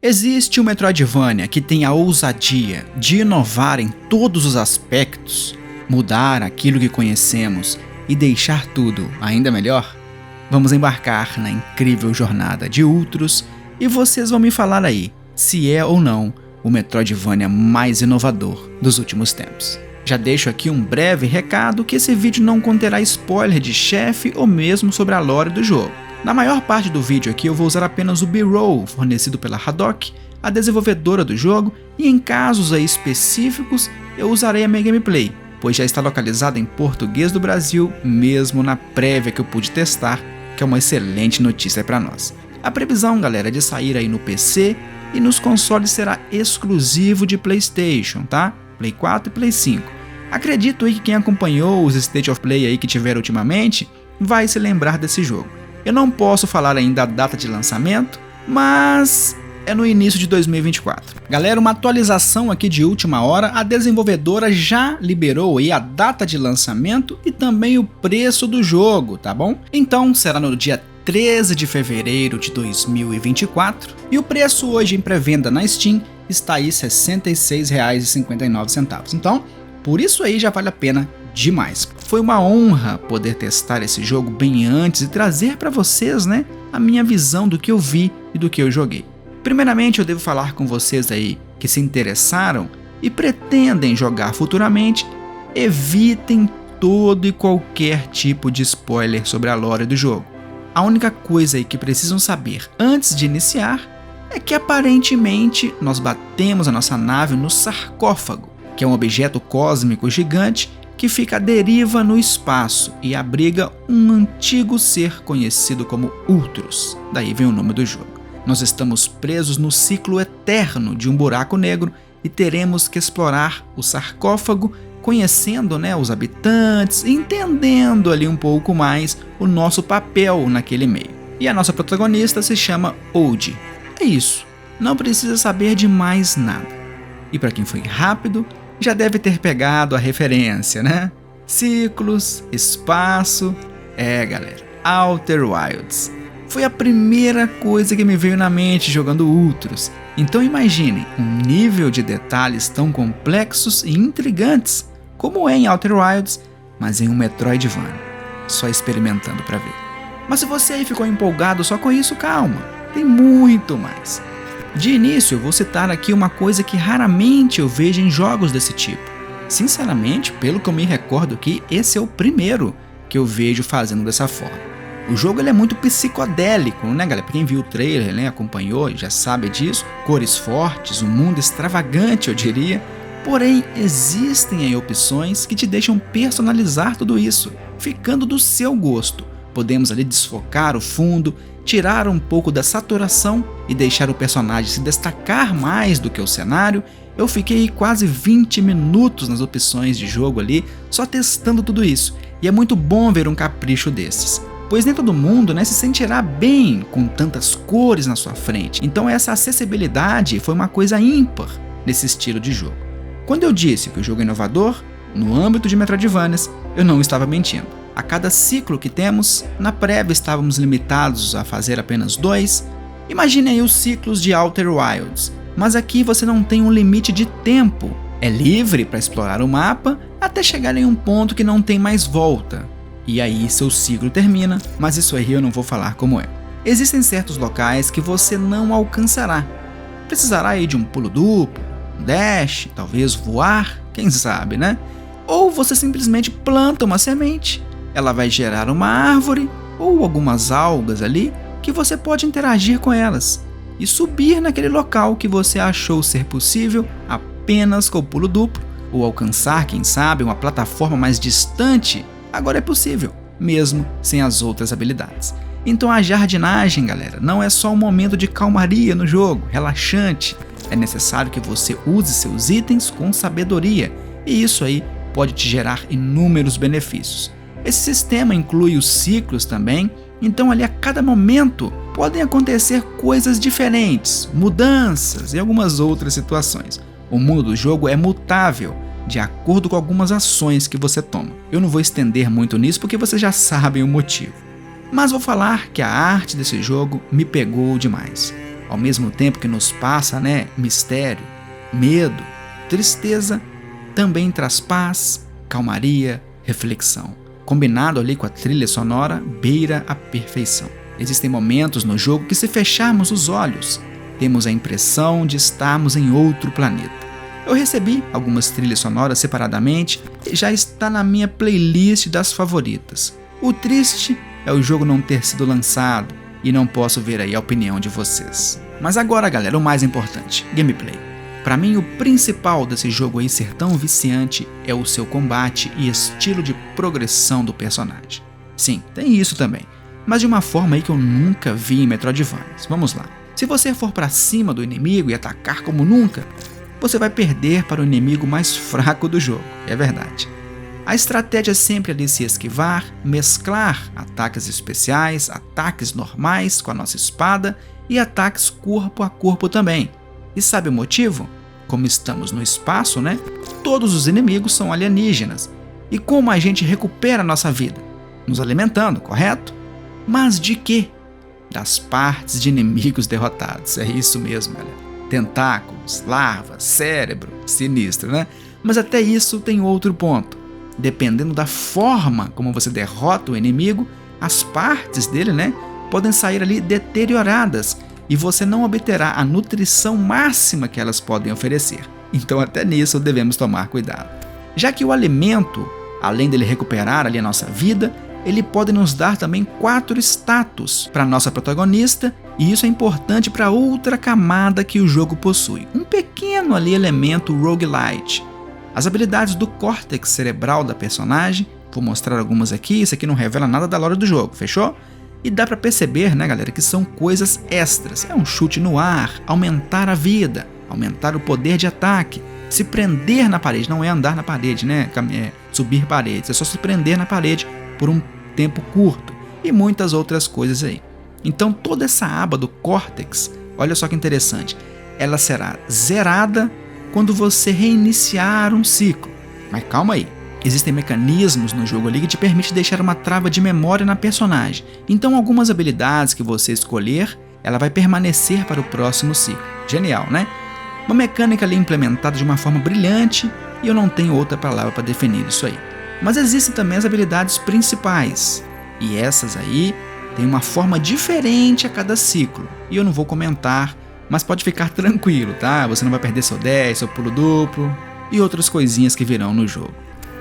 Existe um Metroidvania que tem a ousadia de inovar em todos os aspectos, mudar aquilo que conhecemos e deixar tudo ainda melhor? Vamos embarcar na incrível jornada de Ultros e vocês vão me falar aí se é ou não o Metroidvania mais inovador dos últimos tempos. Já deixo aqui um breve recado que esse vídeo não conterá spoiler de chefe ou mesmo sobre a lore do jogo. Na maior parte do vídeo aqui eu vou usar apenas o B-roll fornecido pela Haddock, a desenvolvedora do jogo, e em casos aí específicos eu usarei a minha gameplay, pois já está localizada em português do Brasil, mesmo na prévia que eu pude testar, que é uma excelente notícia para nós. A previsão, galera, é de sair aí no PC e nos consoles será exclusivo de PlayStation, tá? Play 4 e Play 5. Acredito aí que quem acompanhou os State of Play aí que tiveram ultimamente vai se lembrar desse jogo. Eu não posso falar ainda a data de lançamento, mas é no início de 2024. Galera, uma atualização aqui de última hora, a desenvolvedora já liberou aí a data de lançamento e também o preço do jogo, tá bom? Então será no dia 13 de fevereiro de 2024 e o preço hoje em pré-venda na Steam está aí R$ 66,59. Então, por isso aí já vale a pena demais. Foi uma honra poder testar esse jogo bem antes e trazer para vocês, né, a minha visão do que eu vi e do que eu joguei. Primeiramente, eu devo falar com vocês aí que se interessaram e pretendem jogar futuramente, evitem todo e qualquer tipo de spoiler sobre a lore do jogo. A única coisa aí que precisam saber antes de iniciar é que aparentemente nós batemos a nossa nave no sarcófago, que é um objeto cósmico gigante que fica à deriva no espaço e abriga um antigo ser conhecido como Ultros, daí vem o nome do jogo. Nós estamos presos no ciclo eterno de um buraco negro e teremos que explorar o sarcófago, conhecendo, né, os habitantes e entendendo ali um pouco mais o nosso papel naquele meio. E a nossa protagonista se chama Oldie. É isso, não precisa saber de mais nada. E para quem foi rápido, já deve ter pegado a referência, né? Ciclos, espaço, galera, Outer Wilds. Foi a primeira coisa que me veio na mente jogando Ultros. Então imaginem um nível de detalhes tão complexos e intrigantes como é em Outer Wilds, mas em um Metroidvania. Só experimentando para ver. Mas se você aí ficou empolgado só com isso, calma, tem muito mais. De início, eu vou citar aqui uma coisa que raramente eu vejo em jogos desse tipo. Sinceramente, pelo que eu me recordo aqui, esse é o primeiro que eu vejo fazendo dessa forma. O jogo ele é muito psicodélico, né, galera? Pra quem viu o trailer, né, acompanhou, já sabe disso. Cores fortes, um mundo extravagante, eu diria. Porém, existem aí opções que te deixam personalizar tudo isso, ficando do seu gosto. Podemos ali desfocar o fundo, tirar um pouco da saturação e deixar o personagem se destacar mais do que o cenário. Eu fiquei quase 20 minutos nas opções de jogo ali, só testando tudo isso. E é muito bom ver um capricho desses, pois nem todo mundo, né, se sentirá bem com tantas cores na sua frente. Então essa acessibilidade foi uma coisa ímpar nesse estilo de jogo. Quando eu disse que o jogo é inovador, no âmbito de Metroidvanias, eu não estava mentindo. A cada ciclo que temos, na prévia estávamos limitados a fazer apenas 2. Imagine aí os ciclos de Outer Wilds, mas aqui você não tem um limite de tempo. É livre para explorar o mapa até chegar em um ponto que não tem mais volta. E aí seu ciclo termina, mas isso aí eu não vou falar como é. Existem certos locais que você não alcançará. Precisará aí de um pulo duplo, um dash, talvez voar, quem sabe, né? Ou você simplesmente planta uma semente. Ela vai gerar uma árvore ou algumas algas ali que você pode interagir com elas e subir naquele local que você achou ser possível apenas com o pulo duplo, ou alcançar, quem sabe, uma plataforma mais distante. Agora é possível, mesmo sem as outras habilidades. Então a jardinagem, galera, não é só um momento de calmaria no jogo, relaxante. É necessário que você use seus itens com sabedoria e isso aí pode te gerar inúmeros benefícios. Esse sistema inclui os ciclos também, então ali a cada momento podem acontecer coisas diferentes, mudanças e algumas outras situações. O mundo do jogo é mutável, de acordo com algumas ações que você toma. Eu não vou estender muito nisso porque vocês já sabem o motivo. Mas vou falar que a arte desse jogo me pegou demais. ao mesmo tempo que nos passa, né, mistério, medo, tristeza, também traz paz, calmaria, reflexão. Combinado ali com a trilha sonora, beira a perfeição. Existem momentos no jogo que, se fecharmos os olhos, temos a impressão de estarmos em outro planeta. Eu recebi algumas trilhas sonoras separadamente e já está na minha playlist das favoritas. O triste é o jogo não ter sido lançado e não posso ver aí a opinião de vocês. Mas agora, galera, o mais importante, gameplay. Pra mim, o principal desse jogo aí ser tão viciante é o seu combate e estilo de progressão do personagem. Sim, tem isso também, mas de uma forma aí que eu nunca vi em Metroidvanias. Vamos lá. Se você for pra cima do inimigo e atacar como nunca, você vai perder para o inimigo mais fraco do jogo, é verdade. A estratégia é sempre ali se esquivar, mesclar ataques especiais, ataques normais com a nossa espada e ataques corpo a corpo também. E sabe o motivo? Como estamos no espaço, né? Todos os inimigos são alienígenas. E como a gente recupera a nossa vida? Nos alimentando, correto? Mas de quê? Das partes de inimigos derrotados. É isso mesmo, galera. Tentáculos, larvas, cérebro. Sinistro, né? Mas até isso tem outro ponto. Dependendo da forma como você derrota o inimigo, as partes dele, né, podem sair ali deterioradas e você não obterá a nutrição máxima que elas podem oferecer. Então até nisso devemos tomar cuidado. Já que o alimento, além dele recuperar ali a nossa vida, ele pode nos dar também 4 status para nossa protagonista, e isso é importante para outra camada que o jogo possui. Um pequeno ali elemento roguelite. As habilidades do córtex cerebral da personagem, vou mostrar algumas aqui, isso aqui não revela nada da lore do jogo, fechou? E dá pra perceber, né, galera, que são coisas extras. É um chute no ar, aumentar a vida, aumentar o poder de ataque, se prender na parede, não é andar na parede, né, subir paredes, é só se prender na parede por um tempo curto e muitas outras coisas aí. Então toda essa aba do córtex, olha só que interessante, ela será zerada quando você reiniciar um ciclo. Mas calma aí. Existem mecanismos no jogo ali que te permitem deixar uma trava de memória na personagem. Então algumas habilidades que você escolher, ela vai permanecer para o próximo ciclo. Genial, né? Uma mecânica ali implementada de uma forma brilhante e eu não tenho outra palavra para definir isso aí. Mas existem também as habilidades principais. E essas aí têm uma forma diferente a cada ciclo. E eu não vou comentar, mas pode ficar tranquilo, tá? Você não vai perder seu dash, seu pulo duplo e outras coisinhas que virão no jogo.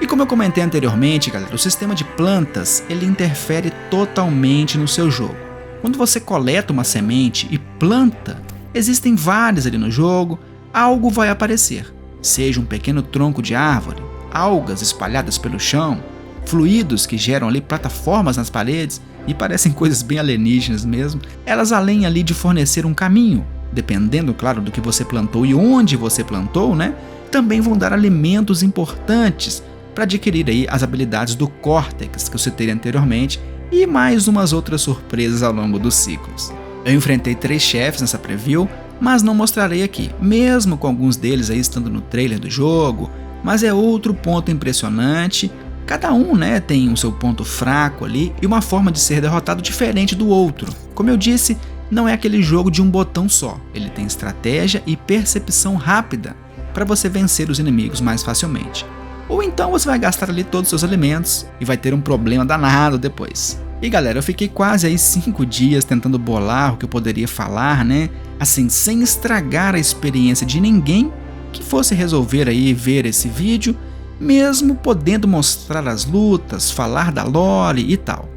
E como eu comentei anteriormente, galera, o sistema de plantas, ele interfere totalmente no seu jogo. Quando você coleta uma semente e planta, existem várias ali no jogo, algo vai aparecer. Seja um pequeno tronco de árvore, algas espalhadas pelo chão, fluidos que geram ali plataformas nas paredes e parecem coisas bem alienígenas mesmo. Elas, além ali de fornecer um caminho, dependendo, claro, do que você plantou e onde você plantou, né, também vão dar alimentos importantes para adquirir aí as habilidades do córtex que eu citei anteriormente e mais umas outras surpresas ao longo dos ciclos. Eu enfrentei 3 chefes nessa preview, mas não mostrarei aqui, mesmo com alguns deles aí estando no trailer do jogo, mas é outro ponto impressionante. Cada um, né, tem o seu ponto fraco ali e uma forma de ser derrotado diferente do outro. Como eu disse, não é aquele jogo de um botão só, ele tem estratégia e percepção rápida para você vencer os inimigos mais facilmente. Ou então você vai gastar ali todos os seus alimentos e vai ter um problema danado depois. E galera, eu fiquei quase aí 5 dias tentando bolar o que eu poderia falar, né? Assim, sem estragar a experiência de ninguém que fosse resolver aí ver esse vídeo, mesmo podendo mostrar as lutas, falar da lore e tal.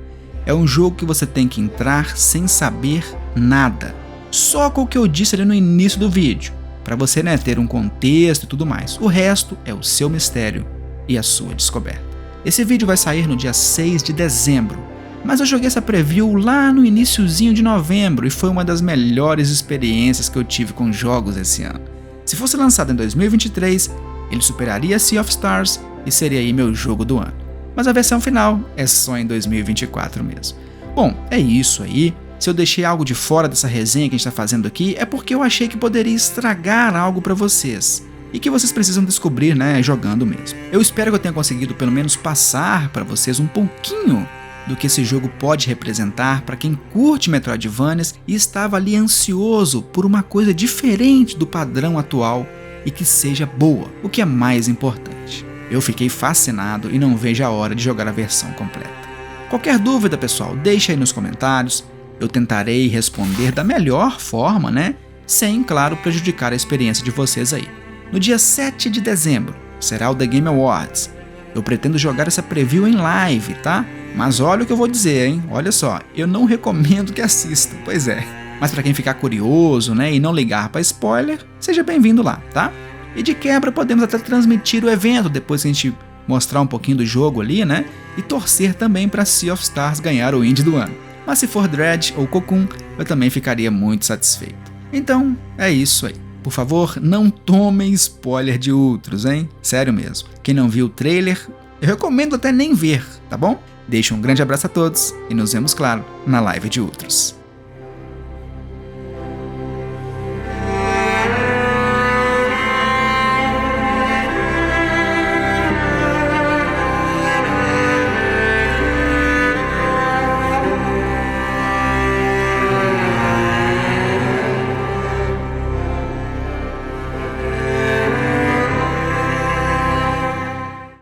É um jogo que você tem que entrar sem saber nada, só com o que eu disse ali no início do vídeo, para você, né, ter um contexto e tudo mais. O resto é o seu mistério e a sua descoberta. Esse vídeo vai sair no dia 6 de dezembro, mas eu joguei essa preview lá no iniciozinho de novembro e foi uma das melhores experiências que eu tive com jogos esse ano. Se fosse lançado em 2023, ele superaria Sea of Stars e seria aí meu jogo do ano. Mas a versão final é só em 2024 mesmo. Bom, é isso aí. Se eu deixei algo de fora dessa resenha que a gente está fazendo aqui, é porque eu achei que poderia estragar algo para vocês. E que vocês precisam descobrir, né, jogando mesmo. Eu espero que eu tenha conseguido pelo menos passar para vocês um pouquinho do que esse jogo pode representar para quem curte Metroidvanias e estava ali ansioso por uma coisa diferente do padrão atual e que seja boa, o que é mais importante. Eu fiquei fascinado e não vejo a hora de jogar a versão completa. Qualquer dúvida, pessoal, deixa aí nos comentários. Eu tentarei responder da melhor forma, né? Sem, claro, prejudicar a experiência de vocês aí. No dia 7 de dezembro será o The Game Awards. Eu pretendo jogar essa preview em live, tá? Mas olha o que eu vou dizer, hein? Olha só, eu não recomendo que assista, pois é. Mas para quem ficar curioso, né, e não ligar para spoiler, seja bem-vindo lá, tá? E de quebra podemos até transmitir o evento depois que a gente mostrar um pouquinho do jogo ali, né? E torcer também para Sea of Stars ganhar o Indie do ano. Mas se for Dread ou Cocoon, eu também ficaria muito satisfeito. Então, é isso aí. Por favor, não tomem spoiler de outros, hein? Sério mesmo. Quem não viu o trailer, eu recomendo até nem ver, tá bom? Deixo um grande abraço a todos e nos vemos, claro, na live de outros.